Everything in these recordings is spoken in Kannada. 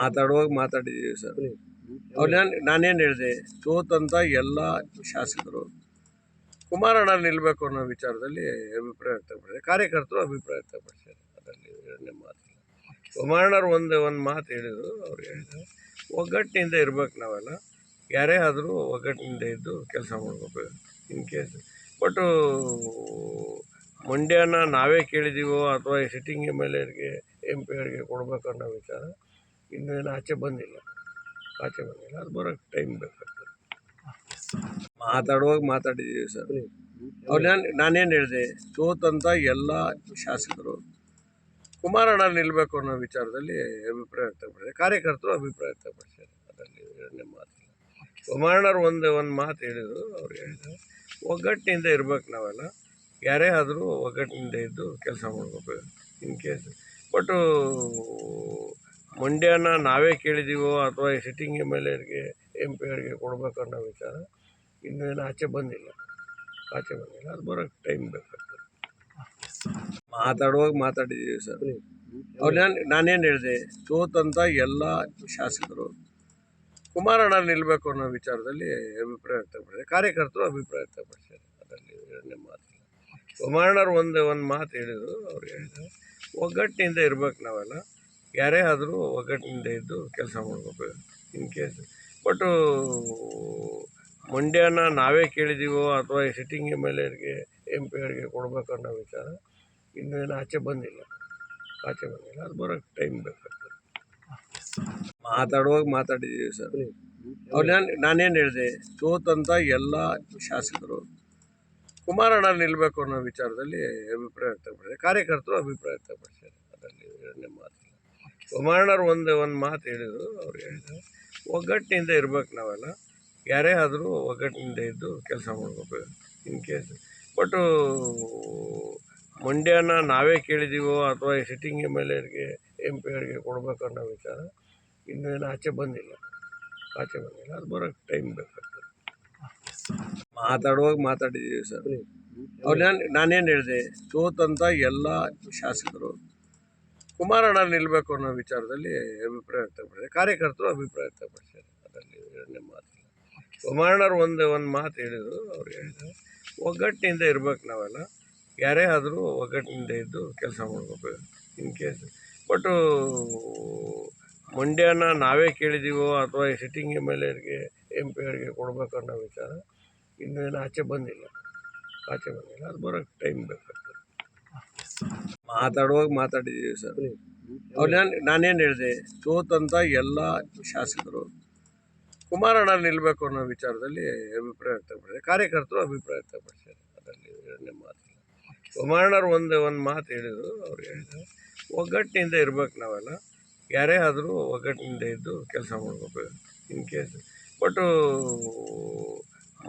ಮಾತಾಡುವಾಗ ಮಾತಾಡಿದ್ದೀವಿ ಸರ್. ಅವ್ರು ನಾನೇನು ಹೇಳಿದೆ, ಸೋತಂತ ಎಲ್ಲ ಶಾಸಕರು ಕುಮಾರಣ್ಣ ನಿಲ್ಲಬೇಕು ಅನ್ನೋ ವಿಚಾರದಲ್ಲಿ ಅಭಿಪ್ರಾಯ ವ್ಯಕ್ತಪಡಿಸಿದೆ. ಕಾರ್ಯಕರ್ತರು ಅಭಿಪ್ರಾಯ ವ್ಯಕ್ತಪಡಿಸಿದ್ದಾರೆ. ಅದರಲ್ಲಿ ಎರಡನೇ ಮಾತಿಲ್ಲ. ಕುಮಾರಣ್ಣವ್ರು ಒಂದು ಮಾತು ಹೇಳಿದರು. ಅವ್ರು ಹೇಳಿದರು, ಒಗ್ಗಟ್ಟಿನಿಂದ ಇರ್ಬೇಕು ನಾವೆಲ್ಲ, ಯಾರೇ ಆದರೂ ಒಗ್ಗಟ್ಟಿನಿಂದ ಇದ್ದು ಕೆಲಸ ಮಾಡಬೇಕು. ಇನ್ ಕೇಸ್ ಬಟ್ಟು ಮಂಡ್ಯನ ನಾವೇ ಕೇಳಿದ್ದೀವೋ ಅಥವಾ ಸಿಟ್ಟಿಂಗ್ MLAರಿಗೆ MP ಅವರಿಗೆ ಕೊಡಬೇಕು ಅನ್ನೋ ವಿಚಾರ ಇನ್ನೇನು ಆಚೆ ಬಂದಿಲ್ಲ. ಅದು ಬರೋಕ್ಕೆ ಟೈಮ್ ಬೇಕಾಗ್ತದೆ. ಮಾತಾಡುವಾಗ ಮಾತಾಡಿದ್ದೀವಿ ಸರ್. ಅವ್ರು ನಾನೇನು ಹೇಳಿದೆ, ಸೋತಂತ ಎಲ್ಲ ಶಾಸಕರು ಕುಮಾರಣ್ಣ ನಿಲ್ಲಬೇಕು ಅನ್ನೋ ವಿಚಾರದಲ್ಲಿ ಅಭಿಪ್ರಾಯ ವ್ಯಕ್ತಪಡಿಸಿದೆ. ಕಾರ್ಯಕರ್ತರು ಅಭಿಪ್ರಾಯ ವ್ಯಕ್ತಪಡಿಸಿದ್ದಾರೆ. ಅದರಲ್ಲಿ ಎರಡನೇ ಮಾತಿಲ್ಲ. ಕುಮಾರಣ್ಣವ್ರು ಒಂದು ಮಾತು ಹೇಳಿದರು. ಅವ್ರು ಹೇಳಿದರು, ಒಗ್ಗಟ್ಟಿನಿಂದ ಇರ್ಬೇಕು ನಾವೆಲ್ಲ, ಯಾರೇ ಆದರೂ ಒಗ್ಗಟ್ಟಿನಿಂದ ಇದ್ದು ಕೆಲಸ ಮಾಡಬೇಕು. ಇನ್ ಕೇಸ್ ಬಟ್ಟು ಮಂಡ್ಯನ ನಾವೇ ಕೇಳಿದ್ದೀವೋ ಅಥವಾ ಸಿಟ್ಟಿಂಗ್ MLAರಿಗೆ MP ಅವರಿಗೆ ಕೊಡಬೇಕು ಅನ್ನೋ ವಿಚಾರ ಇನ್ನೇನು ಆಚೆ ಬಂದಿಲ್ಲ. ಅದು ಬರೋಕ್ಕೆ ಟೈಮ್ ಬೇಕಾಗ್ತದೆ. ಮಾತಾಡುವಾಗ ಮಾತಾಡಿದ್ದೀವಿ ಸರ್. ಅವ್ರು ನಾನೇನು ಹೇಳಿದೆ, ಸೋತಂತ ಎಲ್ಲ ಶಾಸಕರು ಕುಮಾರಣ್ಣ ನಿಲ್ಲಬೇಕು ಅನ್ನೋ ವಿಚಾರದಲ್ಲಿ ಅಭಿಪ್ರಾಯ ವ್ಯಕ್ತಪಡಿಸಿದೆ. ಕಾರ್ಯಕರ್ತರು ಅಭಿಪ್ರಾಯ ವ್ಯಕ್ತಪಡಿಸಿದ್ದಾರೆ. ಅದರಲ್ಲಿ ಎರಡನೇ ಮಾತಿಲ್ಲ. ಕುಮಾರಣ್ಣವ್ರು ಒಂದು ಮಾತು ಹೇಳಿದರು. ಅವ್ರು ಹೇಳಿದರು, ಒಗ್ಗಟ್ಟಿನಿಂದ ಇರ್ಬೇಕು ನಾವೆಲ್ಲ, ಯಾರೇ ಆದರೂ ಒಗ್ಗಟ್ಟಿನಿಂದ ಇದ್ದು ಕೆಲಸ ಮಾಡಬೇಕು. ಇನ್ ಕೇಸ್ ಬಟ್ಟು ಮಂಡ್ಯನ ನಾವೇ ಕೇಳಿದ್ದೀವೋ ಅಥವಾ ಸಿಟ್ಟಿಂಗ್ MLAರಿಗೆ MP ಅವರಿಗೆ ಕೊಡಬೇಕು ಅನ್ನೋ ವಿಚಾರ ಇನ್ನೇನು ಆಚೆ ಬಂದಿಲ್ಲ. ಅದು ಬರೋಕ್ಕೆ ಟೈಮ್ ಬೇಕಾಗ್ತದೆ. ಮಾತಾಡುವಾಗ ಮಾತಾಡಿದ್ದೀವಿ ಸರ್. ಅವ್ರು ನಾನೇನು ಹೇಳಿದೆ, ಸೋತಂತ ಎಲ್ಲ ಶಾಸಕರು ಕುಮಾರಣ್ಣ ನಿಲ್ಲಬೇಕು ಅನ್ನೋ ವಿಚಾರದಲ್ಲಿ ಅಭಿಪ್ರಾಯ ವ್ಯಕ್ತಪಡಿಸಿದೆ. ಕಾರ್ಯಕರ್ತರು ಅಭಿಪ್ರಾಯ ವ್ಯಕ್ತಪಡಿಸಿದ್ದಾರೆ. ಅದರಲ್ಲಿ ಎರಡನೇ ಮಾತಿಲ್ಲ. ಕುಮಾರಣ್ಣವ್ರು ಒಂದು ಮಾತು ಹೇಳಿದರು. ಅವ್ರು ಹೇಳಿದರು, ಒಗ್ಗಟ್ಟಿನಿಂದ ಇರ್ಬೇಕು ನಾವೆಲ್ಲ, ಯಾರೇ ಆದರೂ ಒಗ್ಗಟ್ಟಿನಿಂದ ಇದ್ದು ಕೆಲಸ ಮಾಡಬೇಕು. ಇನ್ ಕೇಸ್ ಬಟ್ಟು ಮಂಡ್ಯನ ನಾವೇ ಕೇಳಿದ್ದೀವೋ ಅಥವಾ ಸಿಟ್ಟಿಂಗ್ MLAರಿಗೆ MP ಅವರಿಗೆ ಕೊಡಬೇಕು ಅನ್ನೋ ವಿಚಾರ ಇನ್ನೇನು ಆಚೆ ಬಂದಿಲ್ಲ. ಅದು ಬರೋಕ್ಕೆ ಟೈಮ್ ಬೇಕಾಗ್ತದೆ. ಮಾತಾಡುವಾಗ ಮಾತಾಡಿದ್ದೀವಿ ಸರ್. ಅವ್ರು ನಾನೇನು ಹೇಳಿದೆ, ಸೋತಂತ ಎಲ್ಲ ಶಾಸಕರು ಕುಮಾರಣ್ಣ ನಿಲ್ಲಬೇಕು ಅನ್ನೋ ವಿಚಾರದಲ್ಲಿ ಅಭಿಪ್ರಾಯ ವ್ಯಕ್ತಪಡಿಸಿದೆ. ಕಾರ್ಯಕರ್ತರು ಅಭಿಪ್ರಾಯ ವ್ಯಕ್ತಪಡಿಸಿದ್ದಾರೆ. ಅದರಲ್ಲಿ ಎರಡನೇ ಮಾತಿಲ್ಲ. ಕುಮಾರಣ್ಣವ್ರು ಒಂದು ಮಾತು ಹೇಳಿದರು. ಅವ್ರು ಹೇಳಿದರು, ಒಗ್ಗಟ್ಟಿನಿಂದ ಇರ್ಬೇಕು ನಾವೆಲ್ಲ, ಯಾರೇ ಆದರೂ ಒಗ್ಗಟ್ಟಿನಿಂದ ಇದ್ದು ಕೆಲಸ ಮಾಡಬೇಕು. ಇನ್ ಕೇಸ್ ಬಟ್ಟು ಮಂಡ್ಯನ ನಾವೇ ಕೇಳಿದ್ದೀವೋ ಅಥವಾ ಸಿಟ್ಟಿಂಗ್ MLAರಿಗೆ MP ಅವರಿಗೆ ಕೊಡಬೇಕು ಅನ್ನೋ ವಿಚಾರ ಇನ್ನೇನು ಆಚೆ ಬಂದಿಲ್ಲ. ಅದು ಬರೋಕ್ಕೆ ಟೈಮ್ ಬೇಕಾಗ್ತದೆ. ಮಾತಾಡುವಾಗ ಮಾತಾಡಿದ್ದೀವಿ ಸರ್. ಅವ್ರು ನಾನೇನು ಹೇಳಿದೆ, ಸೋತಂತ ಎಲ್ಲ ಶಾಸಕರು ಕುಮಾರಣ್ಣ ನಿಲ್ಲಬೇಕು ಅನ್ನೋ ವಿಚಾರದಲ್ಲಿ ಅಭಿಪ್ರಾಯ ವ್ಯಕ್ತಪಡಿಸಿದೆ. ಕಾರ್ಯಕರ್ತರು ಅಭಿಪ್ರಾಯ ವ್ಯಕ್ತಪಡಿಸಿದ್ದಾರೆ. ಅದರಲ್ಲಿ ಎರಡನೇ ಮಾತಿಲ್ಲ. ಕುಮಾರಣ್ಣವ್ರು ಒಂದು ಮಾತು ಹೇಳಿದರು. ಅವ್ರು ಹೇಳಿದರು, ಒಗ್ಗಟ್ಟಿನಿಂದ ಇರ್ಬೇಕು ನಾವೆಲ್ಲ, ಯಾರೇ ಆದರೂ ಒಗ್ಗಟ್ಟಿನಿಂದ ಇದ್ದು ಕೆಲಸ ಮಾಡಬೇಕು. ಇನ್ ಕೇಸ್ ಬಟ್ಟು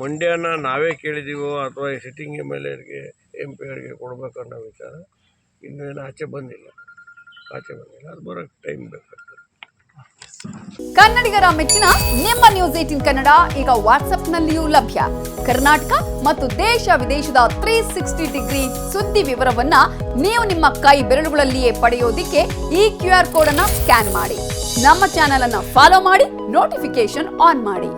ಮಂಡ್ಯನ ನಾವೇ ಕೇಳಿದ್ದೀವೋ ಅಥವಾ ಸಿಟ್ಟಿಂಗ್ MLAರಿಗೆ MP ಅವರಿಗೆ ಕೊಡಬೇಕು ಅನ್ನೋ ವಿಚಾರ ಇನ್ನೇನು ಆಚೆ ಬಂದಿಲ್ಲ. ಅದು ಬರೋಕ್ಕೆ ಟೈಮ್ ಬೇಕಾಗ್ತದೆ. ಕನ್ನಡಿಗರ ಮೆಚ್ಚಿನ ನಿಮ್ಮ ನ್ಯೂಸ್ 18 ಕನ್ನಡ ಈಗ ವಾಟ್ಸ್ಆಪ್ನಲ್ಲಿಯೂ ಲಭ್ಯ. ಕರ್ನಾಟಕ ಮತ್ತು ದೇಶ ವಿದೇಶದ 360 ಡಿಗ್ರಿ ಸುದ್ದಿ ವಿವರವನ್ನ ನೀವು ನಿಮ್ಮ ಕೈ ಬೆರಳುಗಳಲ್ಲಿಯೇ ಪಡೆಯೋದಿಕ್ಕೆ ಈ QR ಕೋಡ್ ಅನ್ನ ಸ್ಕ್ಯಾನ್ ಮಾಡಿ. ನಮ್ಮ ಚಾನೆಲ್ ಅನ್ನ ಫಾಲೋ ಮಾಡಿ, ನೋಟಿಫಿಕೇಶನ್ ಆನ್ ಮಾಡಿ.